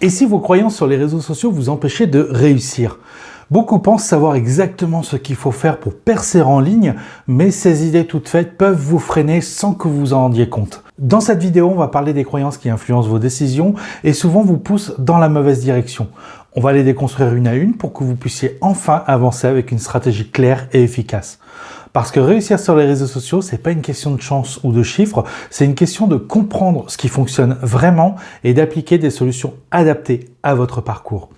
Et si vos croyances sur les réseaux sociaux vous empêchaient de réussir? Beaucoup pensent savoir exactement ce qu'il faut faire pour percer en ligne, mais ces idées toutes faites peuvent vous freiner sans que vous vous en rendiez compte. Dans cette vidéo, on va parler des croyances qui influencent vos décisions et souvent vous poussent dans la mauvaise direction. On va les déconstruire une à une pour que vous puissiez enfin avancer avec une stratégie claire et efficace. Parce que réussir sur les réseaux sociaux, c'est pas une question de chance ou de chiffres, c'est une question de comprendre ce qui fonctionne vraiment et d'appliquer des solutions adaptées à votre parcours.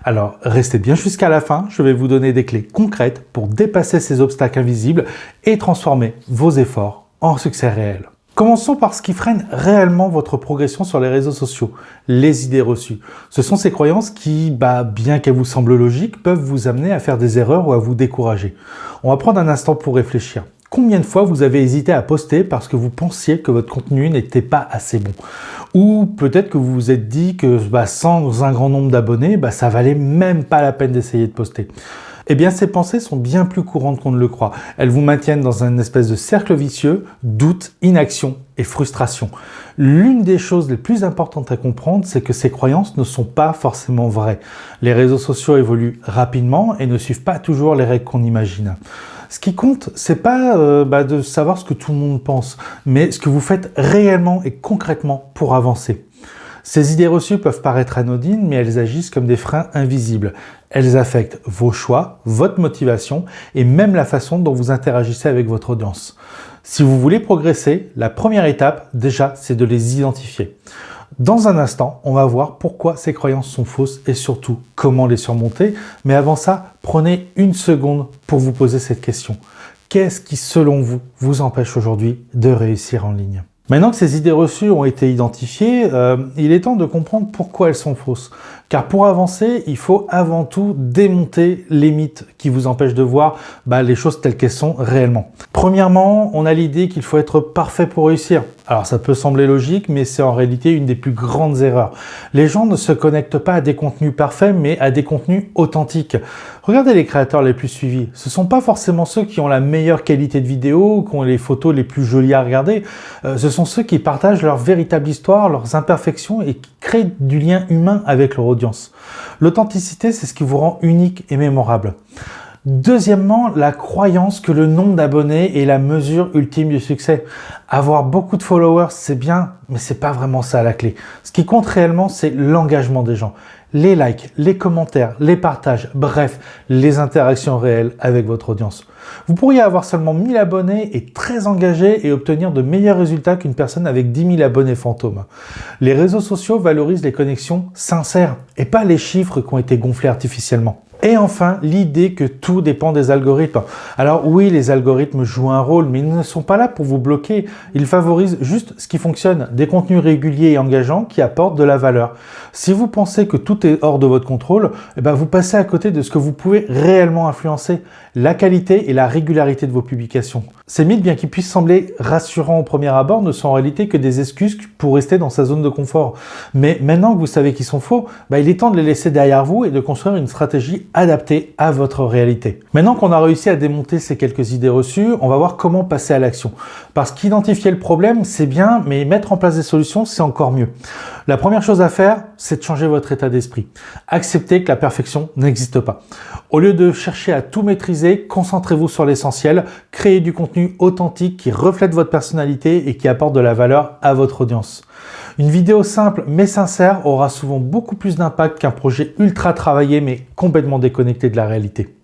Alors, restez bien jusqu'à la fin, je vais vous donner des clés concrètes pour dépasser ces obstacles invisibles et transformer vos efforts en succès réel. Commençons par ce qui freine réellement votre progression sur les réseaux sociaux, les idées reçues. Ce sont ces croyances qui, bien qu'elles vous semblent logiques, peuvent vous amener à faire des erreurs ou à vous décourager. On va prendre un instant pour réfléchir. Combien de fois vous avez hésité à poster parce que vous pensiez que votre contenu n'était pas assez bon? Ou peut-être que vous vous êtes dit que sans un grand nombre d'abonnés, ça valait même pas la peine d'essayer de poster. Eh bien, ces pensées sont bien plus courantes qu'on ne le croit. Elles vous maintiennent dans une espèce de cercle vicieux, doute, inaction et frustration. L'une des choses les plus importantes à comprendre, c'est que ces croyances ne sont pas forcément vraies. Les réseaux sociaux évoluent rapidement et ne suivent pas toujours les règles qu'on imagine. Ce qui compte, c'est pas de savoir ce que tout le monde pense, mais ce que vous faites réellement et concrètement pour avancer. Ces idées reçues peuvent paraître anodines, mais elles agissent comme des freins invisibles. Elles affectent vos choix, votre motivation et même la façon dont vous interagissez avec votre audience. Si vous voulez progresser, la première étape, déjà, c'est de les identifier. Dans un instant, on va voir pourquoi ces croyances sont fausses et surtout comment les surmonter. Mais avant ça, prenez une seconde pour vous poser cette question. Qu'est-ce qui, selon vous, vous empêche aujourd'hui de réussir en ligne ? Maintenant que ces idées reçues ont été identifiées, il est temps de comprendre pourquoi elles sont fausses. Car pour avancer, il faut avant tout démonter les mythes qui vous empêchent de voir les choses telles qu'elles sont réellement. Premièrement, on a l'idée qu'il faut être parfait pour réussir. Alors ça peut sembler logique, mais c'est en réalité une des plus grandes erreurs. Les gens ne se connectent pas à des contenus parfaits, mais à des contenus authentiques. Regardez les créateurs les plus suivis. Ce ne sont pas forcément ceux qui ont la meilleure qualité de vidéo, qui ont les photos les plus jolies à regarder. Ce sont ceux qui partagent leur véritable histoire, leurs imperfections et qui créent du lien humain avec leur audience. L'authenticité, c'est ce qui vous rend unique et mémorable. Deuxièmement, la croyance que le nombre d'abonnés est la mesure ultime du succès. Avoir beaucoup de followers, c'est bien, mais c'est pas vraiment ça la clé. Ce qui compte réellement, c'est l'engagement des gens. Les likes, les commentaires, les partages, bref, les interactions réelles avec votre audience. Vous pourriez avoir seulement 1000 abonnés et très engagé et obtenir de meilleurs résultats qu'une personne avec 10 000 abonnés fantômes. Les réseaux sociaux valorisent les connexions sincères et pas les chiffres qui ont été gonflés artificiellement. Et enfin, l'idée que tout dépend des algorithmes. Alors oui, les algorithmes jouent un rôle, mais ils ne sont pas là pour vous bloquer. Ils favorisent juste ce qui fonctionne, des contenus réguliers et engageants qui apportent de la valeur. Si vous pensez que tout est hors de votre contrôle, vous passez à côté de ce que vous pouvez réellement influencer, la qualité et la régularité de vos publications. Ces mythes, bien qu'ils puissent sembler rassurants au premier abord, ne sont en réalité que des excuses pour rester dans sa zone de confort. Mais maintenant que vous savez qu'ils sont faux, il est temps de les laisser derrière vous et de construire une stratégie adaptée à votre réalité. Maintenant qu'on a réussi à démonter ces quelques idées reçues, on va voir comment passer à l'action. Parce qu'identifier le problème, c'est bien, mais mettre en place des solutions, c'est encore mieux. La première chose à faire, c'est de changer votre état d'esprit. Acceptez que la perfection n'existe pas. Au lieu de chercher à tout maîtriser, concentrez-vous sur l'essentiel, créez du contenu authentique qui reflète votre personnalité et qui apporte de la valeur à votre audience. Une vidéo simple mais sincère aura souvent beaucoup plus d'impact qu'un projet ultra travaillé mais complètement déconnecté de la réalité.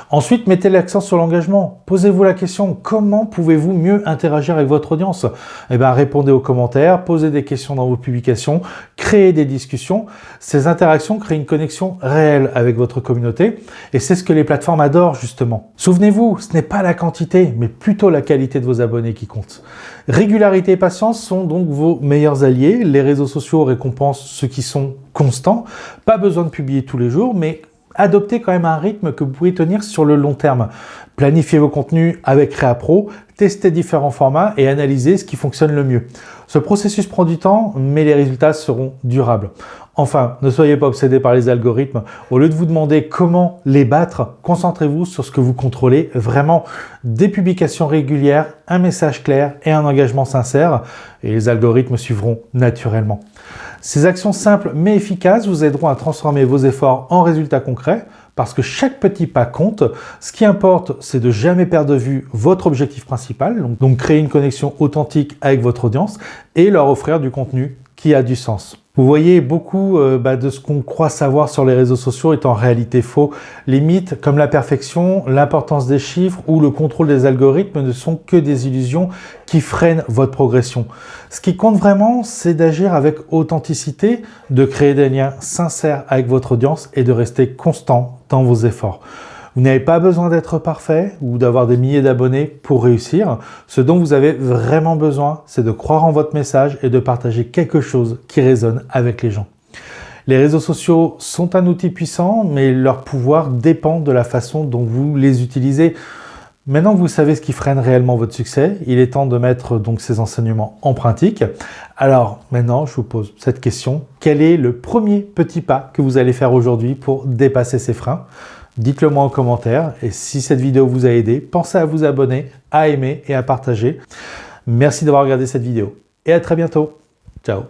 Ensuite, mettez l'accent sur l'engagement. Posez-vous la question, comment pouvez-vous mieux interagir avec votre audience? Répondez aux commentaires, posez des questions dans vos publications, créez des discussions. Ces interactions créent une connexion réelle avec votre communauté et c'est ce que les plateformes adorent justement. Souvenez-vous, ce n'est pas la quantité, mais plutôt la qualité de vos abonnés qui compte. Régularité et patience sont donc vos meilleurs alliés. Les réseaux sociaux récompensent ceux qui sont constants. Pas besoin de publier tous les jours, mais adoptez quand même un rythme que vous pouvez tenir sur le long terme. Planifiez vos contenus avec Créapro, testez différents formats et analysez ce qui fonctionne le mieux. Ce processus prend du temps, mais les résultats seront durables. Enfin, ne soyez pas obsédés par les algorithmes. Au lieu de vous demander comment les battre, concentrez-vous sur ce que vous contrôlez vraiment. Des publications régulières, un message clair et un engagement sincère, et les algorithmes suivront naturellement. Ces actions simples mais efficaces vous aideront à transformer vos efforts en résultats concrets parce que chaque petit pas compte. Ce qui importe, c'est de jamais perdre de vue votre objectif principal, donc créer une connexion authentique avec votre audience et leur offrir du contenu qui a du sens. Vous voyez, beaucoup de ce qu'on croit savoir sur les réseaux sociaux est en réalité faux. Les mythes comme la perfection, l'importance des chiffres ou le contrôle des algorithmes ne sont que des illusions qui freinent votre progression. Ce qui compte vraiment, c'est d'agir avec authenticité, de créer des liens sincères avec votre audience et de rester constant dans vos efforts. Vous n'avez pas besoin d'être parfait ou d'avoir des milliers d'abonnés pour réussir. Ce dont vous avez vraiment besoin, c'est de croire en votre message et de partager quelque chose qui résonne avec les gens. Les réseaux sociaux sont un outil puissant, mais leur pouvoir dépend de la façon dont vous les utilisez. Maintenant que vous savez ce qui freine réellement votre succès, il est temps de mettre donc ces enseignements en pratique. Alors maintenant, je vous pose cette question. Quel est le premier petit pas que vous allez faire aujourd'hui pour dépasser ces freins ? Dites-le moi en commentaire et si cette vidéo vous a aidé, pensez à vous abonner, à aimer et à partager. Merci d'avoir regardé cette vidéo et à très bientôt. Ciao.